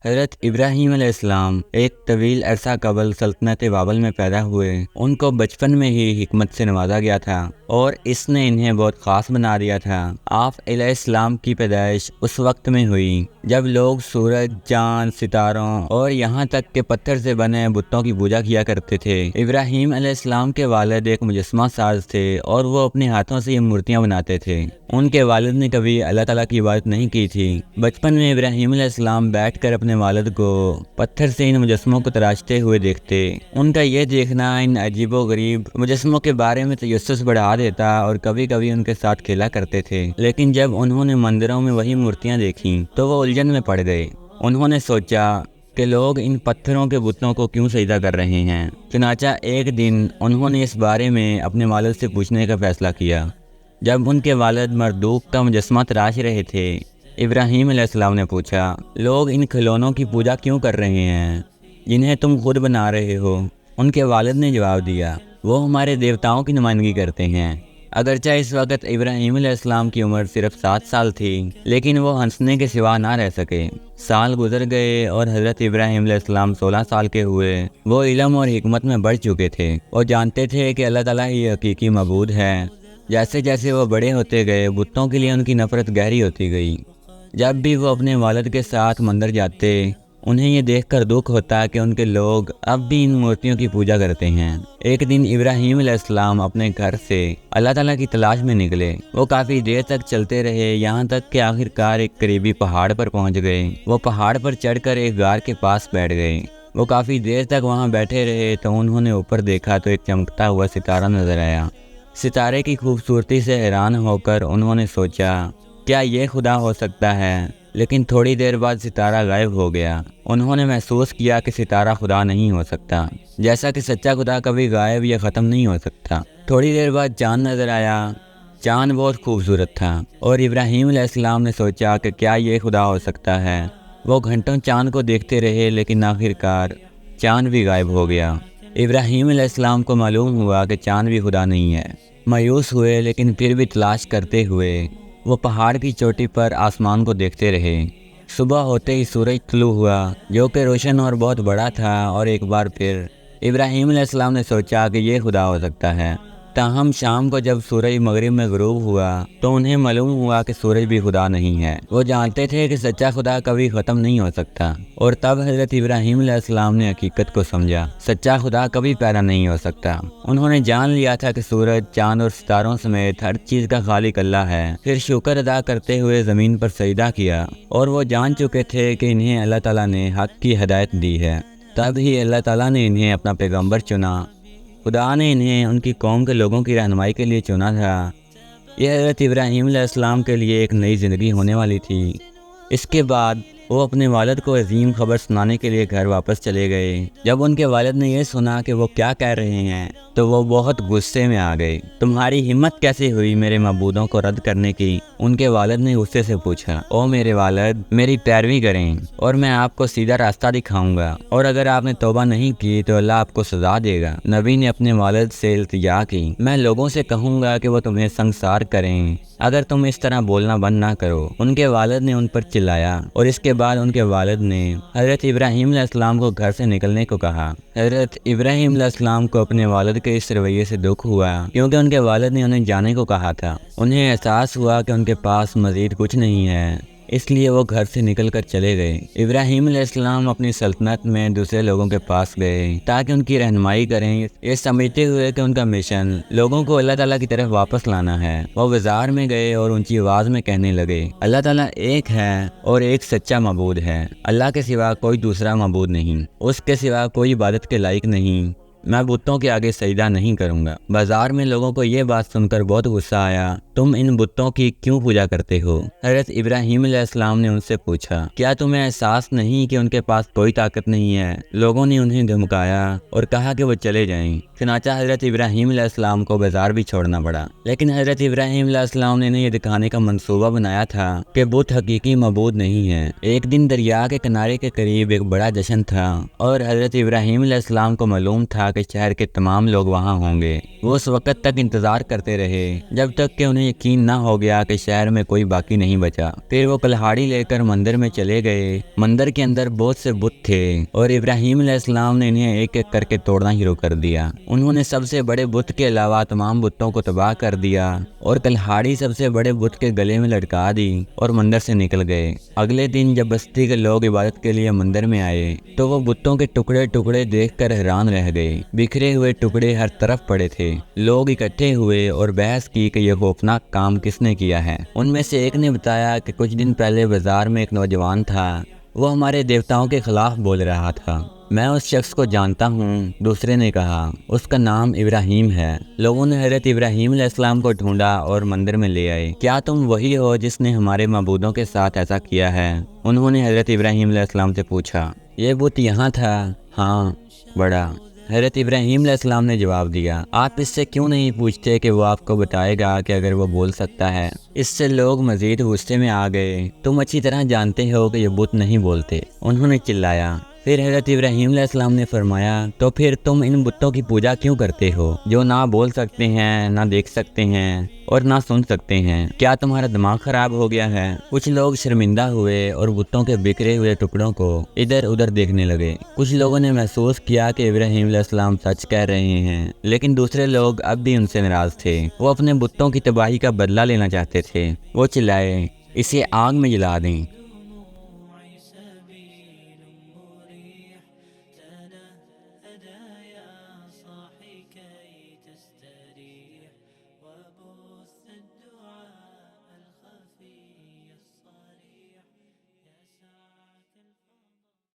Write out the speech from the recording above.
حضرت ابراہیم علیہ السلام ایک طویل عرصہ قبل سلطنت بابل میں پیدا ہوئے۔ ان کو بچپن میں ہی حکمت سے نوازا گیا تھا اور اس نے انہیں بہت خاص بنا دیا تھا۔ آپ علیہ السلام کی پیدائش اس وقت میں ہوئی جب لوگ سورج، چاند، ستاروں اور یہاں تک کہ پتھر سے بنے بتوں کی پوجا کیا کرتے تھے۔ ابراہیم علیہ السلام کے والد ایک مجسمہ ساز تھے اور وہ اپنے ہاتھوں سے یہ مورتیاں بناتے تھے۔ ان کے والد نے کبھی اللہ تعالیٰ کی عبادت نہیں کی تھی۔ بچپن میں ابراہیم علیہ السلام بیٹھ کر اپنے والد کو پتھر سے ان مجسموں کو تراشتے ہوئے دیکھتے۔ ان کا یہ دیکھنا ان عجیب و غریب مجسموں کے بارے میں تجسس بڑھا دیتا اور کبھی کبھی ان کے ساتھ کھیلا کرتے تھے۔ لیکن جب انہوں نے مندروں میں وہی مورتیاں دیکھیں تو وہ الجھن میں پڑ گئے۔ انہوں نے سوچا کہ لوگ ان پتھروں کے بتوں کو کیوں سجدہ کر رہے ہیں۔ چنانچہ ایک دن انہوں نے اس بارے میں اپنے والد سے پوچھنے کا فیصلہ کیا۔ جب ان کے والد مردوک کا مجسمہ تراش رہے تھے، ابراہیم علیہ السلام نے پوچھا، لوگ ان کھلونوں کی پوجا کیوں کر رہے ہیں جنہیں تم خود بنا رہے ہو؟ ان کے والد نے جواب دیا، وہ ہمارے دیوتاؤں کی نمائندگی کرتے ہیں۔ اگرچہ اس وقت ابراہیم علیہ السلام کی عمر صرف 7 سال تھی، لیکن وہ ہنسنے کے سوا نہ رہ سکے۔ سال گزر گئے اور حضرت ابراہیم علیہ السلام 16 سال کے ہوئے۔ وہ علم اور حکمت میں بڑھ چکے تھے۔ وہ جانتے تھے کہ اللہ تعالیٰ ہی حقیقی معبود ہے۔ جیسے جیسے وہ بڑے ہوتے گئے، بتوں کے لیے ان کی نفرت گہری ہوتی گئی۔ جب بھی وہ اپنے والد کے ساتھ مندر جاتے، انہیں یہ دیکھ کر دکھ ہوتا کہ ان کے لوگ اب بھی ان مورتیوں کی پوجا کرتے ہیں۔ ایک دن ابراہیم علیہ السلام اپنے گھر سے اللہ تعالیٰ کی تلاش میں نکلے۔ وہ کافی دیر تک چلتے رہے، یہاں تک کہ آخر کار ایک قریبی پہاڑ پر پہنچ گئے۔ وہ پہاڑ پر چڑھ کر ایک غار کے پاس بیٹھ گئے۔ وہ کافی دیر تک وہاں بیٹھے رہے تو انہوں نے اوپر دیکھا تو ایک چمکتا ہوا ستارہ نظر آیا۔ ستارے کی خوبصورتی سے حیران ہو کر انہوں نے سوچا، کیا یہ خدا ہو سکتا ہے؟ لیکن تھوڑی دیر بعد ستارہ غائب ہو گیا۔ انہوں نے محسوس کیا کہ ستارہ خدا نہیں ہو سکتا، جیسا کہ سچا خدا کبھی غائب یا ختم نہیں ہو سکتا۔ تھوڑی دیر بعد چاند نظر آیا۔ چاند بہت خوبصورت تھا اور ابراہیم علیہ السلام نے سوچا کہ کیا یہ خدا ہو سکتا ہے۔ وہ گھنٹوں چاند کو دیکھتے رہے، لیکن آخر کار چاند بھی غائب ہو گیا۔ ابراہیم علیہ السلام کو معلوم ہوا کہ چاند بھی خدا نہیں ہے۔ مایوس ہوئے، لیکن پھر بھی تلاش کرتے ہوئے وہ پہاڑ کی چوٹی پر آسمان کو دیکھتے رہے۔ صبح ہوتے ہی سورج طلوع ہوا، جو کہ روشن اور بہت بڑا تھا، اور ایک بار پھر ابراہیم علیہ السلام نے سوچا کہ یہ خدا ہو سکتا ہے۔ تاہم شام کو جب سورج مغرب میں غروب ہوا تو انہیں معلوم ہوا کہ سورج بھی خدا نہیں ہے۔ وہ جانتے تھے کہ سچا خدا کبھی ختم نہیں ہو سکتا، اور تب حضرت ابراہیم علیہ السلام نے حقیقت کو سمجھا، سچا خدا کبھی پیدا نہیں ہو سکتا۔ انہوں نے جان لیا تھا کہ سورج، چاند اور ستاروں سمیت ہر چیز کا خالق اللہ ہے۔ پھر شکر ادا کرتے ہوئے زمین پر سجدہ کیا، اور وہ جان چکے تھے کہ انہیں اللہ تعالیٰ نے حق کی ہدایت دی ہے۔ تب ہی اللہ تعالیٰ نے انہیں اپنا پیغمبر چنا۔ خدا نے انہیں ان کی قوم کے لوگوں کی رہنمائی کے لیے چنا تھا۔ یہ حضرت ابراہیم علیہ السلام کے لیے ایک نئی زندگی ہونے والی تھی۔ اس کے بعد وہ اپنے والد کو عظیم خبر سنانے کے لیے گھر واپس چلے گئے۔ جب ان کے والد نے یہ سنا کہ وہ کیا کہہ رہے ہیں تو وہ بہت غصے میں آ گئے۔ تمہاری ہمت کیسے ہوئی میرے معبودوں کو رد کرنے کی؟ ان کے والد نے غصے سے پوچھا۔ او میرے والد، میری پیروی کریں اور میں آپ کو سیدھا راستہ دکھاؤں گا، اور اگر آپ نے توبہ نہیں کی تو اللہ آپ کو سزا دے گا۔ نبی نے اپنے والد سے التجا کی، میں لوگوں سے کہوں گا کہ وہ تمہیں سنگسار کریں اگر تم اس طرح بولنا بند نہ کرو۔ ان کے والد نے ان پر چلایا، اور اس کے بعد ان کے والد نے حضرت ابراہیم علیہ السلام کو گھر سے نکلنے کو کہا۔ حضرت ابراہیم علیہ السلام کو اپنے والد کے اس رویے سے دکھ ہوا، کیونکہ ان کے والد نے انہیں جانے کو کہا تھا۔ انہیں احساس ہوا کہ ان کے پاس مزید کچھ نہیں ہے، اس لیے وہ گھر سے نکل کر چلے گئے۔ ابراہیم علیہ السلام اپنی سلطنت میں دوسرے لوگوں کے پاس گئے تاکہ ان کی رہنمائی کریں، یہ سمجھتے ہوئے کہ ان کا مشن لوگوں کو اللہ تعالیٰ کی طرف واپس لانا ہے۔ وہ بازار میں گئے اور اونچی آواز میں کہنے لگے، اللہ تعالیٰ ایک ہے اور ایک سچا معبود ہے۔ اللہ کے سوا کوئی دوسرا معبود نہیں، اس کے سوا کوئی عبادت کے لائق نہیں۔ میں بتوں کے آگے سجدہ نہیں کروں گا۔ بازار میں لوگوں کو یہ بات سن کر بہت غصہ آیا۔ تم ان بتوں کی کیوں پوجا کرتے ہو؟ حضرت ابراہیم علیہ السلام نے ان سے پوچھا، کیا تمہیں احساس نہیں کہ ان کے پاس کوئی طاقت نہیں ہے؟ لوگوں نے انہیں دھمکایا اور کہا کہ وہ چلے جائیں۔ چنانچہ حضرت ابراہیم علیہ السلام کو بازار بھی چھوڑنا پڑا۔ لیکن حضرت ابراہیم علیہ السلام نے انہیں یہ دکھانے کا منصوبہ بنایا تھا کہ بت حقیقی معبود نہیں ہے۔ ایک دن دریا کے کنارے کے قریب ایک بڑا جشن تھا، اور حضرت ابراہیم علیہ السلام کو معلوم تھا کہ کہ شہر کے تمام لوگ وہاں ہوں گے۔ وہ اس وقت تک انتظار کرتے رہے جب تک کہ انہیں یقین نہ ہو گیا کہ شہر میں کوئی باقی نہیں بچا۔ پھر وہ کلہاڑی لے کر مندر میں چلے گئے۔ مندر کے اندر بہت سے بت تھے اور ابراہیم علیہ السلام نے انہیں ایک ایک کر کے توڑنا شروع کر دیا۔ انہوں نے سب سے بڑے بت کے علاوہ تمام بتوں کو تباہ کر دیا اور کلہاڑی سب سے بڑے بت کے گلے میں لٹکا دی اور مندر سے نکل گئے۔ اگلے دن جب بستی کے لوگ عبادت کے لیے مندر میں آئے تو وہ بتوں کے ٹکڑے ٹکڑے دیکھ کر حیران رہ گئے۔ بکھرے ہوئے ٹکڑے ہر طرف پڑے تھے۔ لوگ اکٹھے ہوئے اور بحث کی کہ یہ خوفناک کام کس نے کیا ہے۔ ان میں سے ایک نے بتایا کہ کچھ دن پہلے بازار میں ایک نوجوان تھا، وہ ہمارے دیوتاؤں کے خلاف بول رہا تھا۔ میں اس شخص کو جانتا ہوں، دوسرے نے کہا، اس کا نام ابراہیم ہے۔ لوگوں نے حضرت ابراہیم علیہ السلام کو ڈھونڈا اور مندر میں لے آئے۔ کیا تم وہی ہو جس نے ہمارے معبودوں کے ساتھ ایسا کیا ہے؟ انہوں نے حضرت ابراہیم علیہ السلام سے پوچھا۔ یہ بت یہاں تھا؟ ہاں، بڑا۔ حضرت ابراہیم علیہ السلام نے جواب دیا۔ آپ اس سے کیوں نہیں پوچھتے کہ وہ آپ کو بتائے گا کہ اگر وہ بول سکتا ہے؟ اس سے لوگ مزید غصے میں آ گئے۔ تم اچھی طرح جانتے ہو کہ یہ بت نہیں بولتے، انہوں نے چلایا۔ پھر حضرت ابراہیم علیہ السلام نے فرمایا، تو پھر تم ان بتوں کی پوجا کیوں کرتے ہو جو نہ بول سکتے ہیں، نہ دیکھ سکتے ہیں اور نہ سن سکتے ہیں؟ کیا تمہارا دماغ خراب ہو گیا ہے؟ کچھ لوگ شرمندہ ہوئے اور بتوں کے بکھرے ہوئے ٹکڑوں کو ادھر ادھر دیکھنے لگے۔ کچھ لوگوں نے محسوس کیا کہ ابراہیم علیہ السلام سچ کہہ رہے ہیں، لیکن دوسرے لوگ اب بھی ان سے ناراض تھے۔ وہ اپنے بتوں کی تباہی کا بدلہ لینا چاہتے تھے۔ وہ چلائے، اسے آگ میں جلا دیں۔